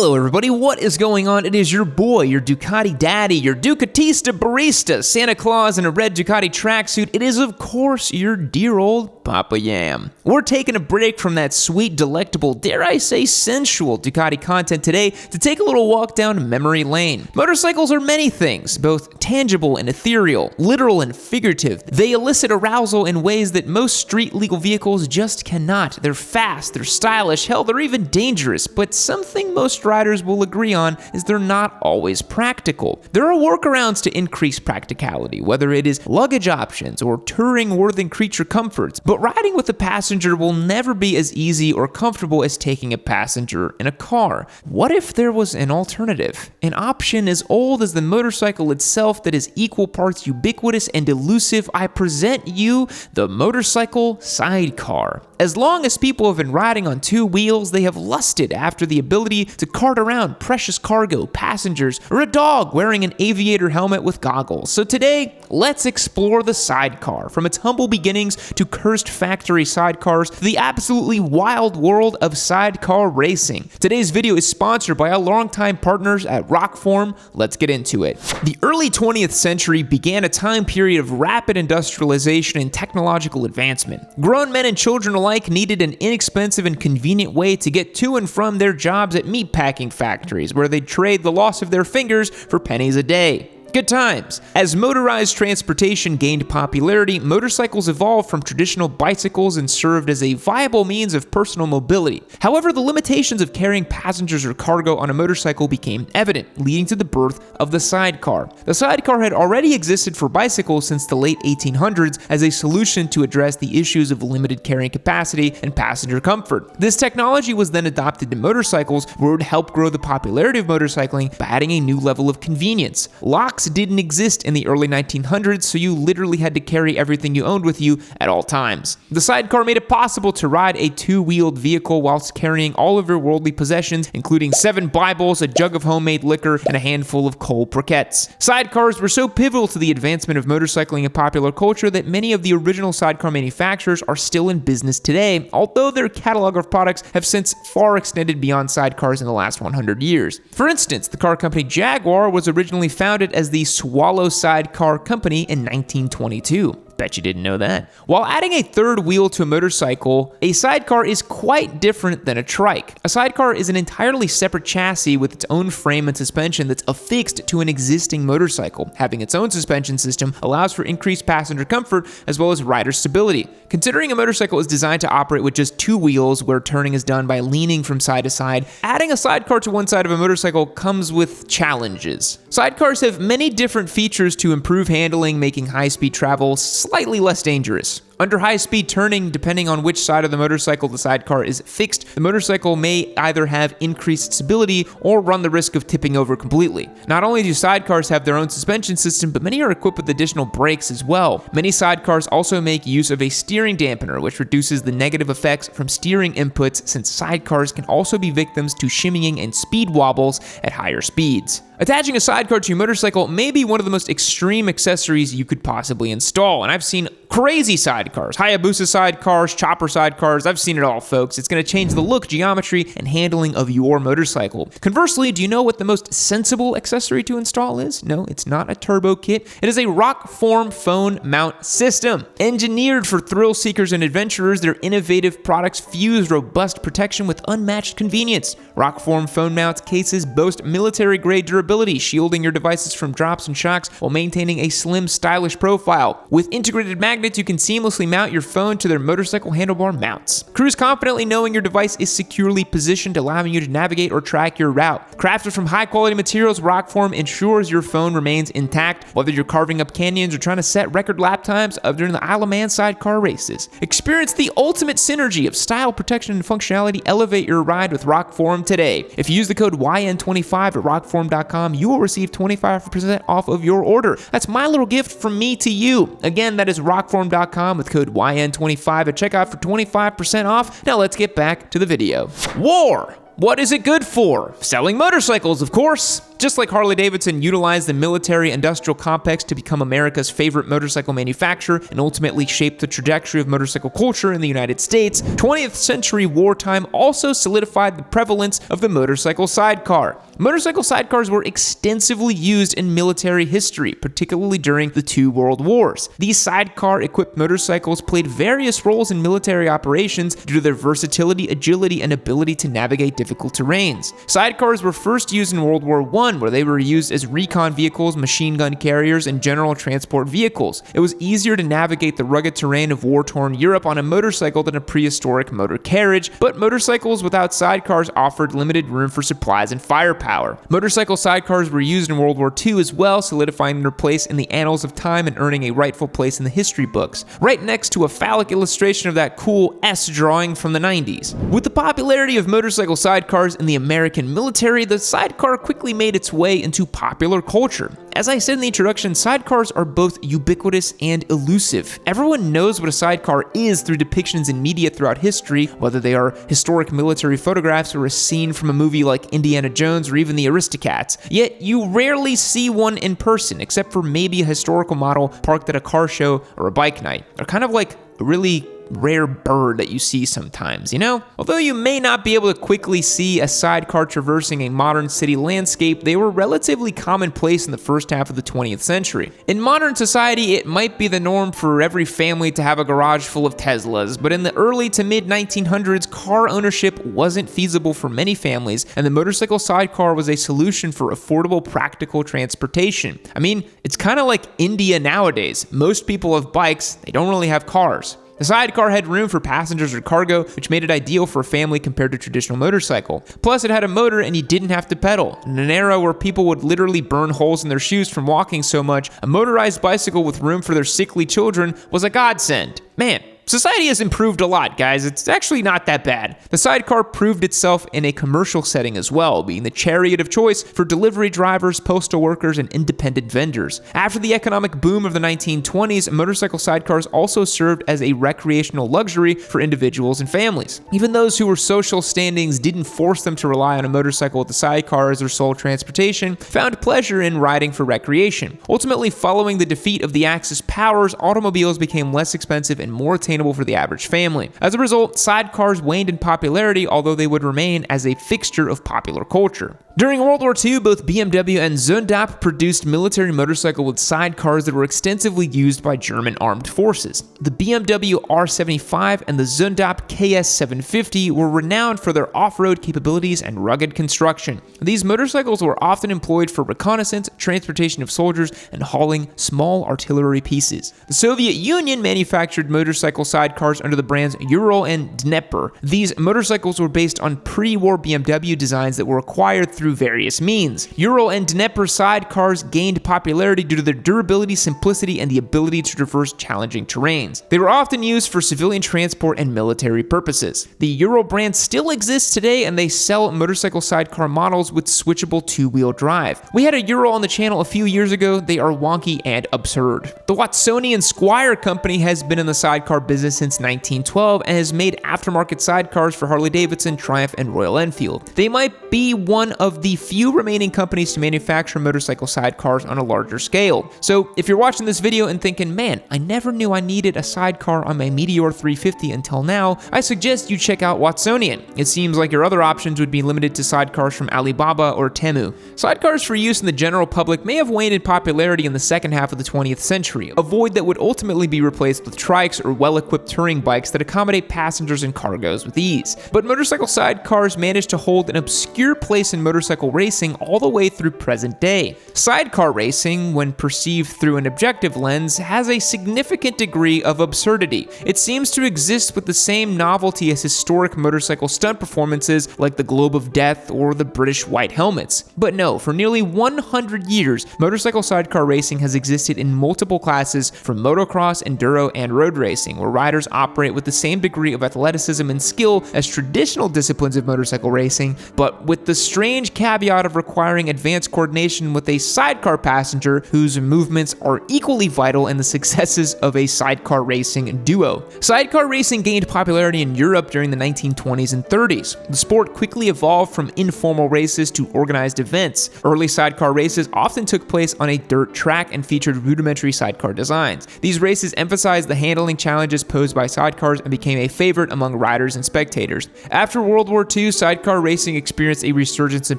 Hello everybody, what is going on? It is your boy, your Ducati daddy, your Ducatista barista, Santa Claus in a red Ducati tracksuit. It is of course your dear old Papa Yam. We're taking a break from that sweet, delectable, dare I say sensual Ducati content today to take a little walk down memory lane. Motorcycles are many things, both tangible and ethereal, literal and figurative. They elicit arousal in ways that most street legal vehicles just cannot. They're fast, they're stylish, hell, they're even dangerous, but something most riders will agree on is they're not always practical. There are workarounds to increase practicality, whether it is luggage options or touring-worthy creature comforts, but riding with a passenger will never be as easy or comfortable as taking a passenger in a car. What if there was an alternative? An option as old as the motorcycle itself that is equal parts ubiquitous and elusive. I present you the motorcycle sidecar. As long as people have been riding on two wheels, they have lusted after the ability to cart around precious cargo, passengers, or a dog wearing an aviator helmet with goggles. So today, let's explore the sidecar, from its humble beginnings to cursed factory sidecars to the absolutely wild world of sidecar racing. Today's video is sponsored by our longtime partners at Rockform. Let's get into it. The early 20th century began a time period of rapid industrialization and technological advancement. Grown men and children alike needed an inexpensive and convenient way to get to and from their jobs at meatpacking factories, where they'd trade the loss of their fingers for pennies a day. Good times. As motorized transportation gained popularity, motorcycles evolved from traditional bicycles and served as a viable means of personal mobility. However, the limitations of carrying passengers or cargo on a motorcycle became evident, leading to the birth of the sidecar. The sidecar had already existed for bicycles since the late 1800s as a solution to address the issues of limited carrying capacity and passenger comfort. This technology was then adopted to motorcycles, where it would help grow the popularity of motorcycling by adding a new level of convenience. Locks didn't exist in the early 1900s, so you literally had to carry everything you owned with you at all times. The sidecar made it possible to ride a two-wheeled vehicle whilst carrying all of your worldly possessions, including 7 Bibles, a jug of homemade liquor, and a handful of coal briquettes. Sidecars were so pivotal to the advancement of motorcycling and popular culture that many of the original sidecar manufacturers are still in business today, although their catalog of products have since far extended beyond sidecars in the last 100 years. For instance, the car company Jaguar was originally founded as the Swallow Sidecar Company in 1922. Bet you didn't know that. While adding a third wheel to a motorcycle, a sidecar is quite different than a trike. A sidecar is an entirely separate chassis with its own frame and suspension that's affixed to an existing motorcycle. Having its own suspension system allows for increased passenger comfort as well as rider stability. Considering a motorcycle is designed to operate with just 2 wheels, where turning is done by leaning from side to side, adding a sidecar to one side of a motorcycle comes with challenges. Sidecars have many different features to improve handling, making high-speed travel slightly less dangerous. Under high-speed turning, depending on which side of the motorcycle the sidecar is fixed, the motorcycle may either have increased stability or run the risk of tipping over completely. Not only do sidecars have their own suspension system, but many are equipped with additional brakes as well. Many sidecars also make use of a steering dampener, which reduces the negative effects from steering inputs, since sidecars can also be victims to shimmying and speed wobbles at higher speeds. Attaching a sidecar to your motorcycle may be one of the most extreme accessories you could possibly install, and I've seen crazy sidecars, Hayabusa sidecars, chopper sidecars. I've seen it all, folks. It's going to change the look, geometry, and handling of your motorcycle. Conversely, do you know what the most sensible accessory to install is? No, it's not a turbo kit. It is a Rockform phone mount system. Engineered for thrill seekers and adventurers, their innovative products fuse robust protection with unmatched convenience. Rockform phone mount cases boast military-grade durability, shielding your devices from drops and shocks while maintaining a slim, stylish profile. With integrated magnets, you can seamlessly mount your phone to their motorcycle handlebar mounts. Cruise confidently knowing your device is securely positioned, allowing you to navigate or track your route. Crafted from high-quality materials, Rockform ensures your phone remains intact, whether you're carving up canyons or trying to set record lap times during the Isle of Man sidecar races. Experience the ultimate synergy of style, protection, and functionality. Elevate your ride with Rockform today. If you use the code YN25 at rockform.com, you will receive 25% off of your order. That's my little gift from me to you. Again, that is rockform.com with code YN25 at checkout for 25% off. Now let's get back to the video. War! What is it good for? Selling motorcycles, of course. Just like Harley-Davidson utilized the military-industrial complex to become America's favorite motorcycle manufacturer and ultimately shape the trajectory of motorcycle culture in the United States, 20th century wartime also solidified the prevalence of the motorcycle sidecar. Motorcycle sidecars were extensively used in military history, particularly during the two world wars. These sidecar-equipped motorcycles played various roles in military operations due to their versatility, agility, and ability to navigate difficult terrains. Sidecars were first used in World War I, where they were used as recon vehicles, machine gun carriers, and general transport vehicles. It was easier to navigate the rugged terrain of war-torn Europe on a motorcycle than a prehistoric motor carriage, but motorcycles without sidecars offered limited room for supplies and firepower. Motorcycle sidecars were used in World War II as well, solidifying their place in the annals of time and earning a rightful place in the history books, right next to a phallic illustration of that cool S drawing from the 90s. With the popularity of motorcycle sidecars in the American military, the sidecar quickly made its way into popular culture. As I said in the introduction, sidecars are both ubiquitous and elusive. Everyone knows what a sidecar is through depictions in media throughout history, whether they are historic military photographs or a scene from a movie like Indiana Jones or even the Aristocats. Yet you rarely see one in person, except for maybe a historical model parked at a car show or a bike night. They're kind of like a really rare bird that you see sometimes, you know? Although you may not be able to quickly see a sidecar traversing a modern city landscape, they were relatively commonplace in the first half of the 20th century. In modern society, it might be the norm for every family to have a garage full of Teslas, but in the early to mid 1900s, car ownership wasn't feasible for many families, and the motorcycle sidecar was a solution for affordable, practical transportation. I mean, it's kind of like India nowadays. Most people have bikes, they don't really have cars. The sidecar had room for passengers or cargo, which made it ideal for a family compared to traditional motorcycle. Plus, it had a motor and you didn't have to pedal. In an era where people would literally burn holes in their shoes from walking so much, a motorized bicycle with room for their sickly children was a godsend. Man, society has improved a lot, guys. It's actually not that bad. The sidecar proved itself in a commercial setting as well, being the chariot of choice for delivery drivers, postal workers, and independent vendors. After the economic boom of the 1920s, motorcycle sidecars also served as a recreational luxury for individuals and families. Even those who were social standings didn't force them to rely on a motorcycle with a sidecar as their sole transportation, found pleasure in riding for recreation. Ultimately, following the defeat of the Axis powers, automobiles became less expensive and more attainable for the average family. As a result, sidecars waned in popularity, although they would remain as a fixture of popular culture. During World War II, both BMW and Zundap produced military motorcycles with sidecars that were extensively used by German armed forces. The BMW R75 and the Zundap KS750 were renowned for their off-road capabilities and rugged construction. These motorcycles were often employed for reconnaissance, transportation of soldiers, and hauling small artillery pieces. The Soviet Union manufactured motorcycle sidecars under the brands Ural and Dnieper. These motorcycles were based on pre-war BMW designs that were acquired through various means. Ural and Dnieper sidecars gained popularity due to their durability, simplicity, and the ability to traverse challenging terrains. They were often used for civilian transport and military purposes. The Ural brand still exists today, and they sell motorcycle sidecar models with switchable two-wheel drive. We had a Ural on the channel a few years ago. They are wonky and absurd. The Watsonian Squire company has been in the sidecar business since 1912 and has made aftermarket sidecars for Harley-Davidson, Triumph, and Royal Enfield. They might be one of the few remaining companies to manufacture motorcycle sidecars on a larger scale. So if you're watching this video and thinking, man, I never knew I needed a sidecar on my Meteor 350 until now, I suggest you check out Watsonian. It seems like your other options would be limited to sidecars from Alibaba or Temu. Sidecars for use in the general public may have waned in popularity in the second half of the 20th century, a void that would ultimately be replaced with trikes or well-equipped touring bikes that accommodate passengers and cargoes with ease. But motorcycle sidecars managed to hold an obscure place in motorcycle racing all the way through present day. Sidecar racing, when perceived through an objective lens, has a significant degree of absurdity. It seems to exist with the same novelty as historic motorcycle stunt performances like the Globe of Death or the British White Helmets. But no, for nearly 100 years, motorcycle sidecar racing has existed in multiple classes from motocross, enduro, and road racing, where where riders operate with the same degree of athleticism and skill as traditional disciplines of motorcycle racing, but with the strange caveat of requiring advanced coordination with a sidecar passenger whose movements are equally vital in the successes of a sidecar racing duo. Sidecar racing gained popularity in Europe during the 1920s and 30s. The sport quickly evolved from informal races to organized events. Early sidecar races often took place on a dirt track and featured rudimentary sidecar designs. These races emphasized the handling challenges posed by sidecars and became a favorite among riders and spectators. After World War II, sidecar racing experienced a resurgence in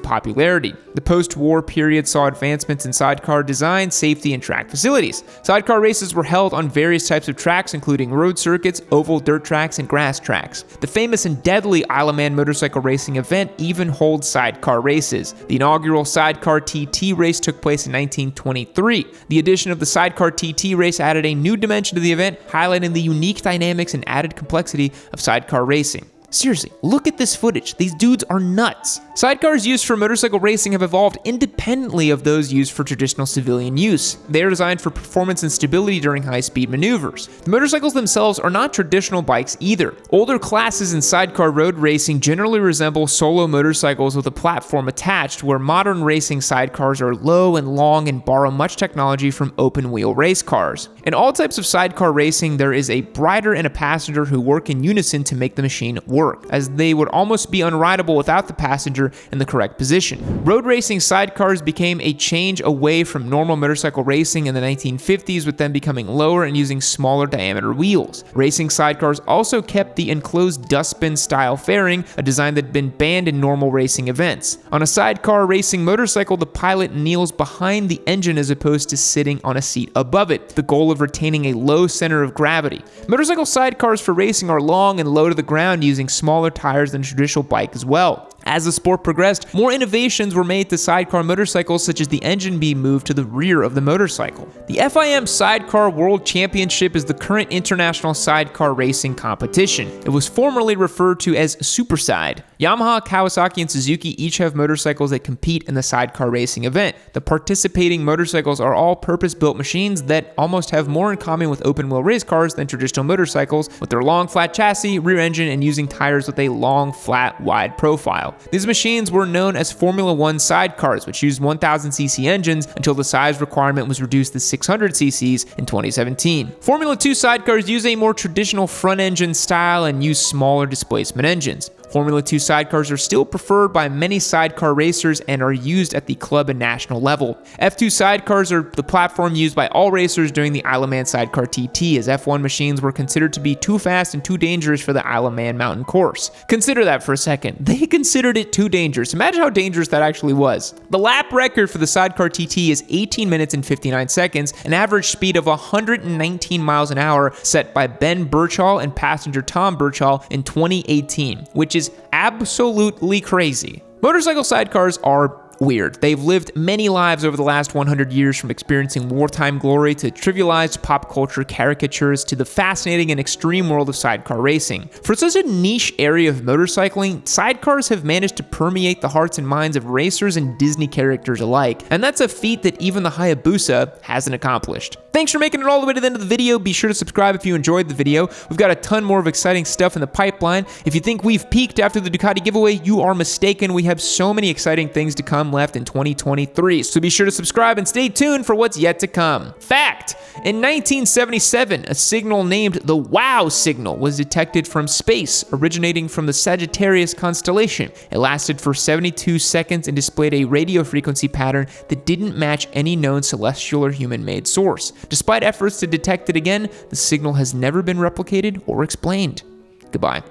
popularity. The post-war period saw advancements in sidecar design, safety, and track facilities. Sidecar races were held on various types of tracks, including road circuits, oval dirt tracks, and grass tracks. The famous and deadly Isle of Man motorcycle racing event even holds sidecar races. The inaugural Sidecar TT race took place in 1923. The addition of the Sidecar TT race added a new dimension to the event, highlighting the unique dynamics and added complexity of sidecar racing. Seriously, look at this footage. These dudes are nuts. Sidecars used for motorcycle racing have evolved independently of those used for traditional civilian use. They are designed for performance and stability during high-speed maneuvers. The motorcycles themselves are not traditional bikes either. Older classes in sidecar road racing generally resemble solo motorcycles with a platform attached, where modern racing sidecars are low and long and borrow much technology from open-wheel race cars. In all types of sidecar racing, there is a rider and a passenger who work in unison to make the machine work, as they would almost be unrideable without the passenger in the correct position. Road racing sidecars became a change away from normal motorcycle racing in the 1950s, with them becoming lower and using smaller diameter wheels. Racing sidecars also kept the enclosed dustbin style fairing, a design that had been banned in normal racing events. On a sidecar racing motorcycle, the pilot kneels behind the engine as opposed to sitting on a seat above it, the goal of retaining a low center of gravity. Motorcycle sidecars for racing are long and low to the ground, using smaller tires than a traditional bike as well. As the sport progressed, more innovations were made to sidecar motorcycles, such as the engine being moved to the rear of the motorcycle. The FIM Sidecar World Championship is the current international sidecar racing competition. It was formerly referred to as Superside. Yamaha, Kawasaki, and Suzuki each have motorcycles that compete in the sidecar racing event. The participating motorcycles are all purpose-built machines that almost have more in common with open-wheel race cars than traditional motorcycles, with their long, flat chassis, rear engine, and using tires with a long, flat, wide profile. These machines were known as Formula One sidecars, which used 1000cc engines until the size requirement was reduced to 600cc's in 2017. Formula 2 sidecars use a more traditional front engine style and use smaller displacement engines. Formula 2 sidecars are still preferred by many sidecar racers and are used at the club and national level. F2 sidecars are the platform used by all racers during the Isle of Man Sidecar TT, as F1 machines were considered to be too fast and too dangerous for the Isle of Man mountain course. Consider that for a second. They considered it too dangerous. Imagine how dangerous that actually was. The lap record for the Sidecar TT is 18 minutes and 59 seconds, an average speed of 119 miles an hour set by Ben Birchall and passenger Tom Birchall in 2018, which is absolutely crazy. Motorcycle sidecars are weird. They've lived many lives over the last 100 years, from experiencing wartime glory to trivialized pop culture caricatures to the fascinating and extreme world of sidecar racing. For such a niche area of motorcycling, sidecars have managed to permeate the hearts and minds of racers and Disney characters alike, and that's a feat that even the Hayabusa hasn't accomplished. Thanks for making it all the way to the end of the video. Be sure to subscribe if you enjoyed the video. We've got a ton more of exciting stuff in the pipeline. If you think we've peaked after the Ducati giveaway, you are mistaken. We have so many exciting things to come left in 2023, so be sure to subscribe and stay tuned for what's yet to come. Fact: in 1977, a signal named the WOW signal was detected from space, originating from the Sagittarius constellation. It lasted for 72 seconds and displayed a radio frequency pattern that didn't match any known celestial or human-made source. Despite efforts to detect it again, the signal has never been replicated or explained. Goodbye.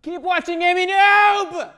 Keep watching Amy Noob!